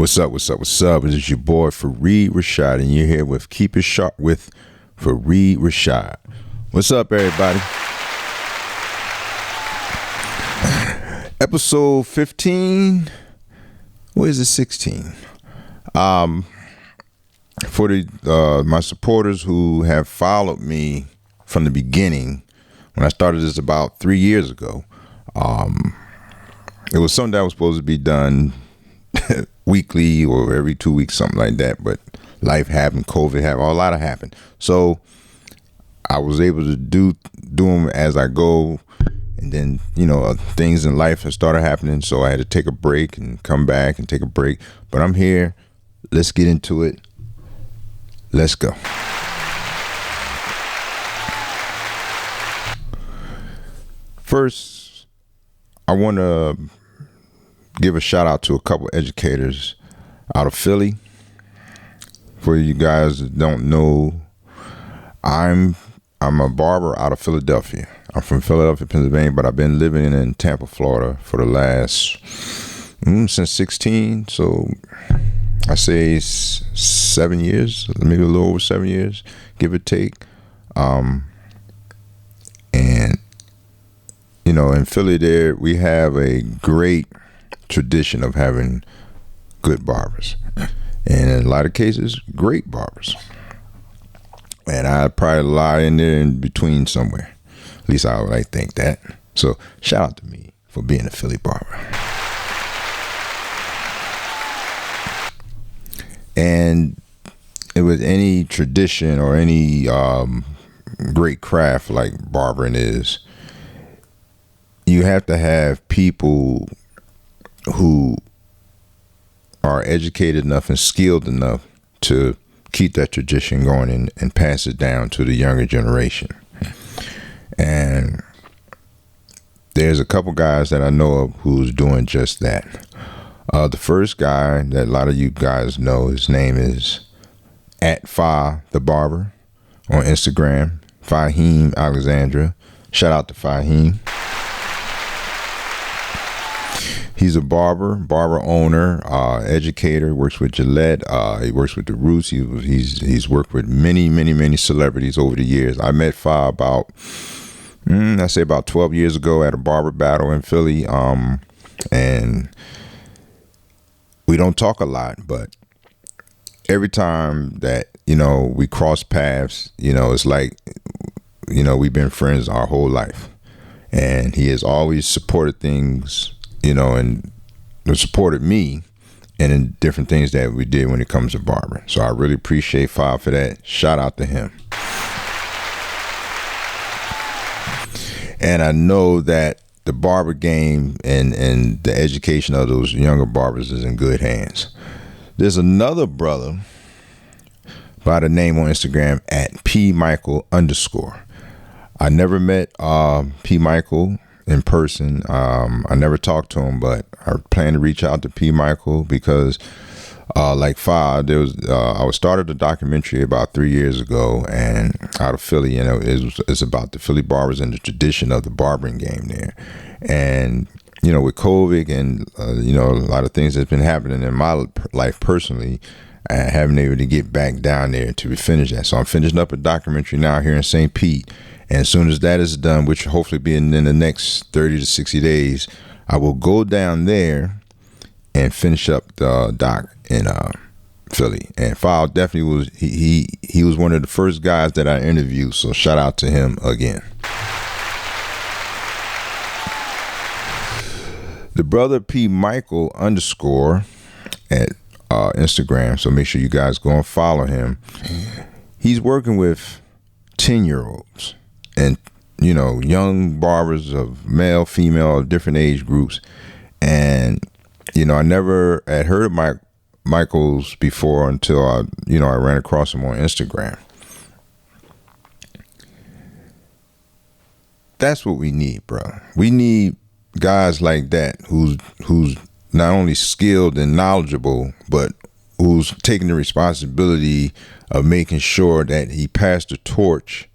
What's up? What's up? What's up? This is your boy Fareed Rashad, and you're here with Keep It Sharp with Fareed Rashad. What's up, everybody? Episode 15. What is it? 16. For the my supporters who have followed me from the beginning, when I started this about 3 years ago, it was something that was supposed to be done weekly or every 2 weeks, something like that. But life happened, COVID happened, a lot happened. So I was able to do them as I go. And then, things in life have started happening. So I had to take a break and come back and take a break. But I'm here. Let's get into it. Let's go. First, I want to give a shout out to a couple educators out of Philly. For you guys that don't know, I'm a barber out of Philadelphia. I'm from Philadelphia, Pennsylvania, but I've been living in Tampa, Florida for the last since 16. So I say 7 years, maybe a little over 7 years, give or take. And in Philly, there we have a great tradition of having good barbers, and in a lot of cases, great barbers. And I probably lie in there in between somewhere. At least I would think that. So shout out to me for being a Philly barber. And with any tradition or any great craft like barbering is, you have to have people who are educated enough and skilled enough to keep that tradition going and pass it down to the younger generation. And there's a couple guys that I know of who's doing just that. The first guy that a lot of you guys know, his name is @Fa the Barber on Instagram, Fahim Alexandra. Shout out to Fahim. He's a barber owner, educator, works with Gillette. He works with the Roots. He's worked with many celebrities over the years. I met Fa about 12 years ago at a barber battle in Philly. And we don't talk a lot, but every time that, we cross paths, it's like, we've been friends our whole life. And he has always supported things, and supported me and in different things that we did when it comes to barbering. So I really appreciate Fa for that. Shout out to him. And I know that the barber game and the education of those younger barbers is in good hands. There's another brother by the name on Instagram @PMichael_. I never met P. Michael in person. I never talked to him, but I plan to reach out to P. Michael because like Fa, I started a documentary about 3 years ago and out of Philly, it's about the Philly barbers and the tradition of the barbering game there. And with COVID and a lot of things that's been happening in my life personally, I haven't been able to get back down there to finish that. So I'm finishing up a documentary now here in St. Pete. And as soon as that is done, which hopefully be in the next 30 to 60 days, I will go down there and finish up the doc in Philly. And Fa definitely was he was one of the first guys that I interviewed. So shout out to him again. The brother P. Michael_ at Instagram. So make sure you guys go and follow him. He's working with 10-year-olds. And, young barbers of male, female, of different age groups. And, I never had heard of Michael's before until I ran across him on Instagram. That's what we need, bro. We need guys like that who's not only skilled and knowledgeable, but who's taking the responsibility of making sure that he passed the torch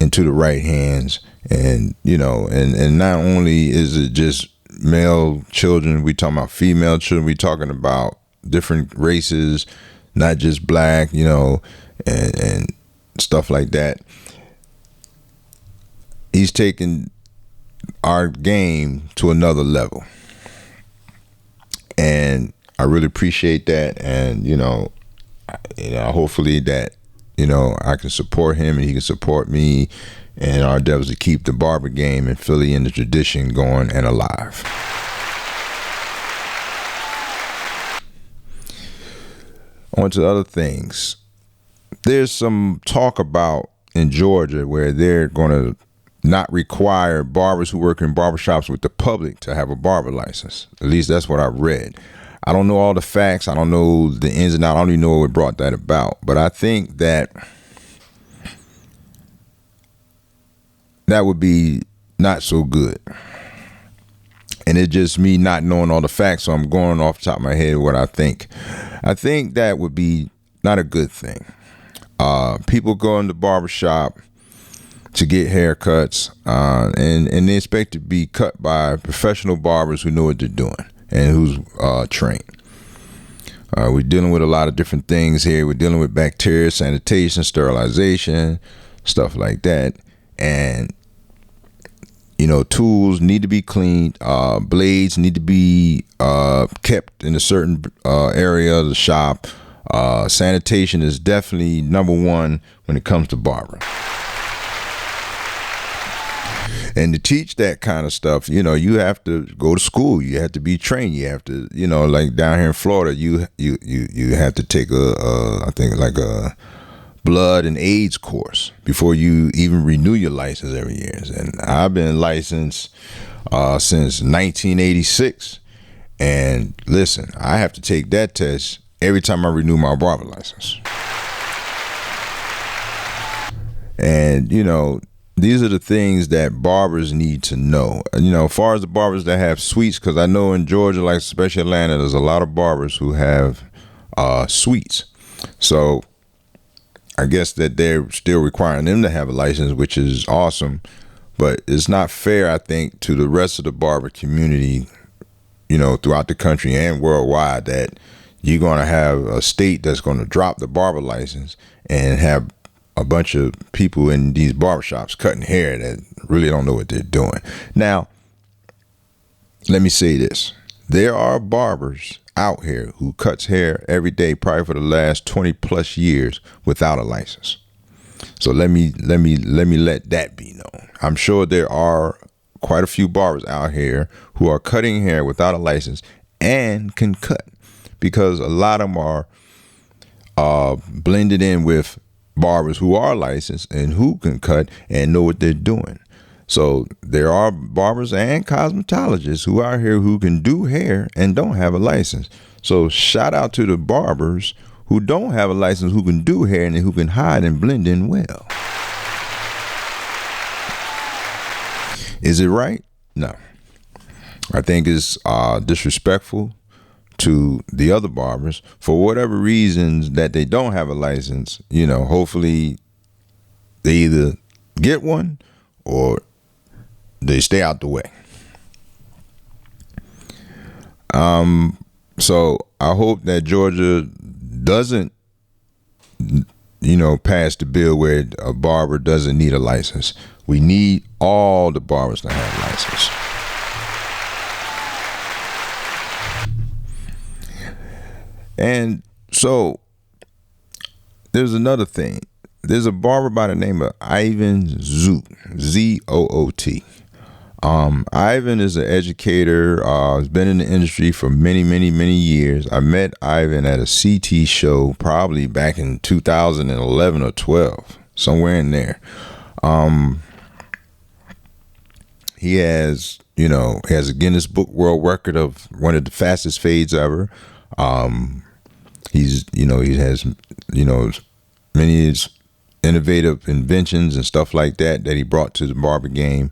into the right hands. And and not only is it just male children, we talking about female children, we talking about different races, not just black, and stuff like that. He's taken our game to another level, and I really appreciate that. And hopefully that I can support him and he can support me, and our endeavors to keep the barber game in Philly and the tradition going and alive. On to other things. There's some talk about in Georgia where they're going to not require barbers who work in barbershops with the public to have a barber license. At least that's what I read. I don't know all the facts. I don't know the ins and outs. I don't even know what brought that about. But I think that would be not so good. And it's just me not knowing all the facts, so I'm going off the top of my head what I think. I think that would be not a good thing. People go in the barbershop to get haircuts, and they expect to be cut by professional barbers who know what they're doing and who's trained. We're dealing with a lot of different things here. We're dealing with bacteria, sanitation, sterilization, stuff like that. And tools need to be cleaned. Blades need to be kept in a certain area of the shop. Sanitation is definitely number one when it comes to barbering. And to teach that kind of stuff, you have to go to school. You have to be trained. You have to, like down here in Florida, you have to take I think like a blood and AIDS course before you even renew your license every year. And I've been licensed since 1986. And listen, I have to take that test every time I renew my barber license. And, these are the things that barbers need to know. As far as the barbers that have suites, because I know in Georgia, like especially Atlanta, there's a lot of barbers who have suites. So I guess that they're still requiring them to have a license, which is awesome. But it's not fair, I think, to the rest of the barber community, throughout the country and worldwide, that you're going to have a state that's going to drop the barber license and have a bunch of people in these barbershops cutting hair that really don't know what they're doing. Now, let me say this. There are barbers out here who cuts hair every day, probably for the last 20 plus years without a license. So let me let that be known. I'm sure there are quite a few barbers out here who are cutting hair without a license and can cut, because a lot of them are blended in with barbers who are licensed and who can cut and know what they're doing. So there are barbers and cosmetologists who are here who can do hair and don't have a license. So shout out to the barbers who don't have a license, who can do hair and who can hide and blend in well. Is it right? No. I think it's disrespectful to the other barbers for whatever reasons that they don't have a license. Hopefully they either get one or they stay out the way. So I hope that Georgia doesn't, pass the bill where a barber doesn't need a license. We need all the barbers to have a license. And so there's another thing. There's a barber by the name of Ivan Zoot, Z-O-O-T. Ivan is an educator. Has been in the industry for many, many, many years. I met Ivan at a CT show probably back in 2011 or 12, somewhere in there. He has a Guinness Book World Record of one of the fastest fades ever. He has many innovative inventions and stuff like that he brought to the barber game.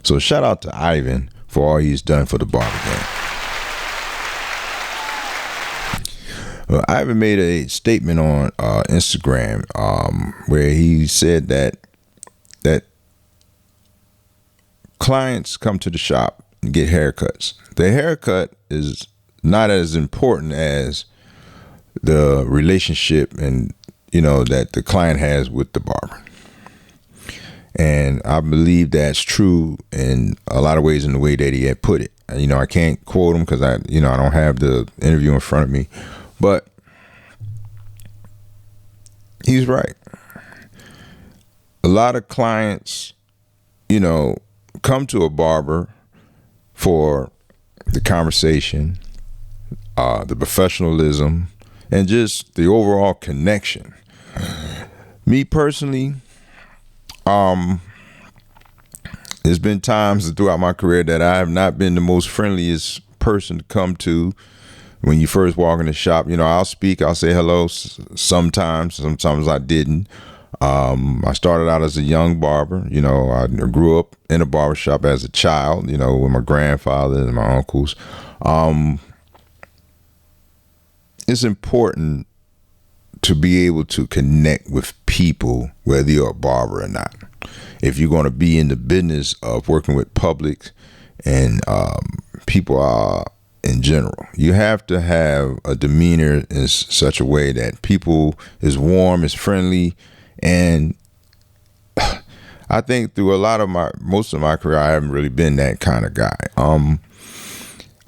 So shout out to Ivan for all he's done for the barber game. Well, Ivan made a statement on Instagram where he said that clients come to the shop and get haircuts. The haircut is not as important as the relationship and that the client has with the barber. And I believe that's true in a lot of ways in the way that he had put it. I can't quote him because I don't have the interview in front of me, but he's right. A lot of clients, come to a barber for the conversation, the professionalism, and just the overall connection. Me personally, there's been times throughout my career that I have not been the most friendliest person to come to. When you first walk in the shop, I'll speak, I'll say hello sometimes I didn't. I started out as a young barber. I grew up in a barber shop as a child, with my grandfather and my uncles. It's important to be able to connect with people, whether you're a barber or not. If you're going to be in the business of working with public and people in general, you have to have a demeanor in such a way that people is warm, is friendly. And I think through most of my career, I haven't really been that kind of guy.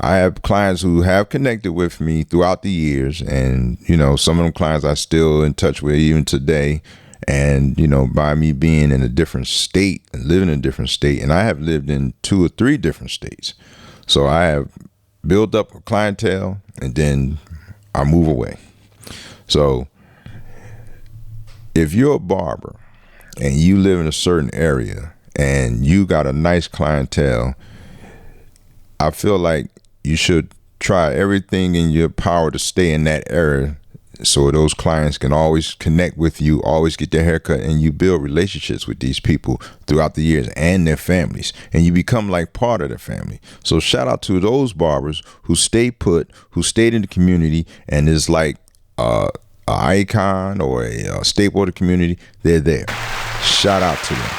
I have clients who have connected with me throughout the years, and some of them clients I still in touch with even today. And by me being in a different state and living in a different state, and I have lived in 2 or 3 different states, so I have built up a clientele, and then I move away. So if you're a barber and you live in a certain area and you got a nice clientele, I feel like you should try everything in your power to stay in that area so those clients can always connect with you, always get their haircut, and you build relationships with these people throughout the years and their families, and you become like part of their family. So shout out to those barbers who stay put, who stayed in the community and is like an icon or a staple of the community. They're there. Shout out to them.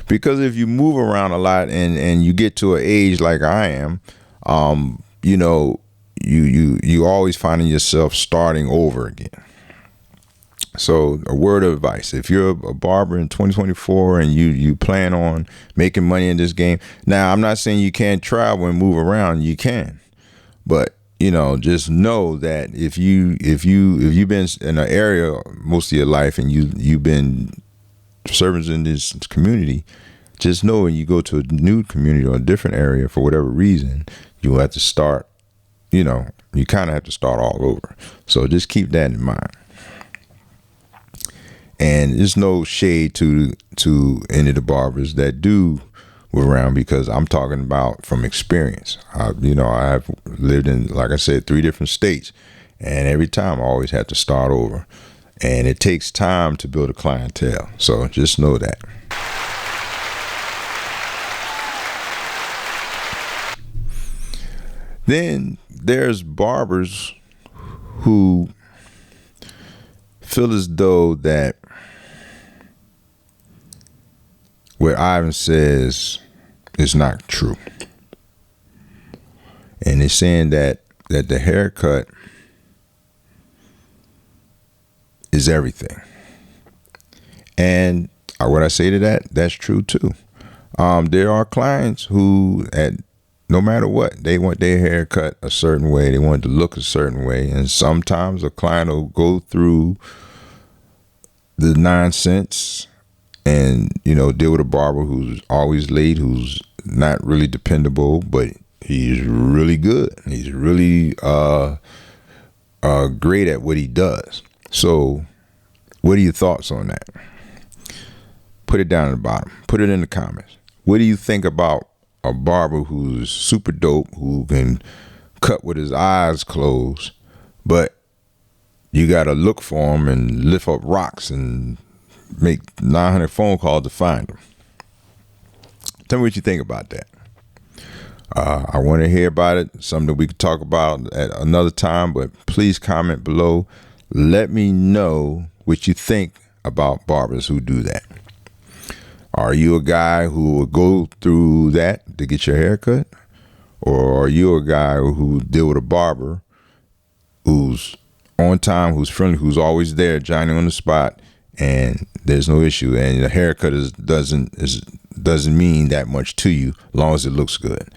Because if you move around a lot and you get to an age like I am, you always finding yourself starting over again. So a word of advice: if you're a barber in 2024 and you plan on making money in this game, now I'm not saying you can't travel and move around. You can, but just know that if you've been in an area most of your life and you've been serving in this community, just know when you go to a new community or a different area for whatever reason, you have to start. You kind of have to start all over. So just keep that in mind. And there's no shade to any of the barbers that do move around, because I'm talking about from experience. I've lived in, like I said, 3 different states, and every time I always have to start over. And it takes time to build a clientele. So just know that. Then there's barbers who feel as though that what Ivan says is not true. And they're saying that the haircut is everything. And what I say to that's true too. There are clients who no matter what, they want their hair cut a certain way. They want it to look a certain way. And sometimes a client will go through the nonsense and, deal with a barber who's always late, who's not really dependable, but he's really good. He's really great at what he does. So what are your thoughts on that? Put it down at the bottom. Put it in the comments. What do you think about a barber who's super dope, who can cut with his eyes closed, but you got to look for him and lift up rocks and make 900 phone calls to find him? Tell me what you think about that. I want to hear about it. Something that we could talk about at another time, but please comment below. Let me know what you think about barbers who do that. Are you a guy who will go through that to get your hair cut? Or are you a guy who deal with a barber who's on time, who's friendly, who's always there, Johnny on the spot, and there's no issue. And the haircut doesn't mean that much to you, as long as it looks good.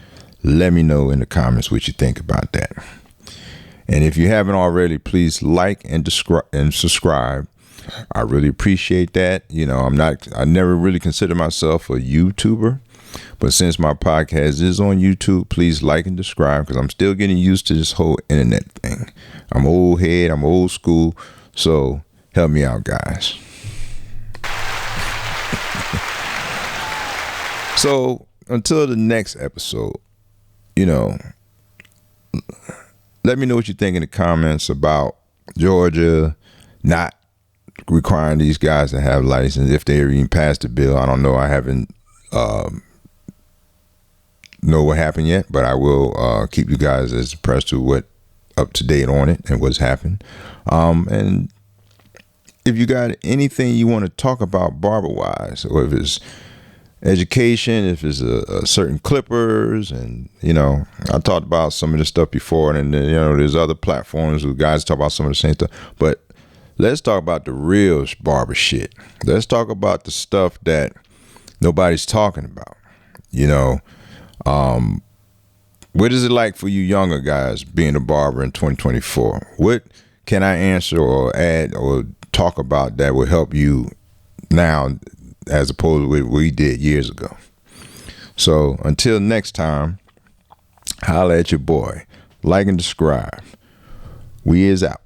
Let me know in the comments what you think about that. And if you haven't already, please like and subscribe. I really appreciate that. I never really consider myself a YouTuber, but since my podcast is on YouTube, please like and subscribe, because I'm still getting used to this whole internet thing. I'm old head, I'm old school, so help me out, guys. So until the next episode, let me know what you think in the comments about Georgia not requiring these guys to have license, if they even passed the bill. I don't know. I haven't know what happened yet, but I will keep you guys as impressed to what up to date on it and what's happened. And if you got anything you want to talk about barber wise, or if it's education, if it's a certain clippers, and I talked about some of this stuff before, and then there's other platforms where guys talk about some of the same stuff, but let's talk about the real barber shit. Let's talk about the stuff that nobody's talking about. What is it like for you younger guys being a barber in 2024? What can I answer or add or talk about that will help you now, as opposed to what we did years ago? So until next time, holla at your boy. Like and subscribe. We is out.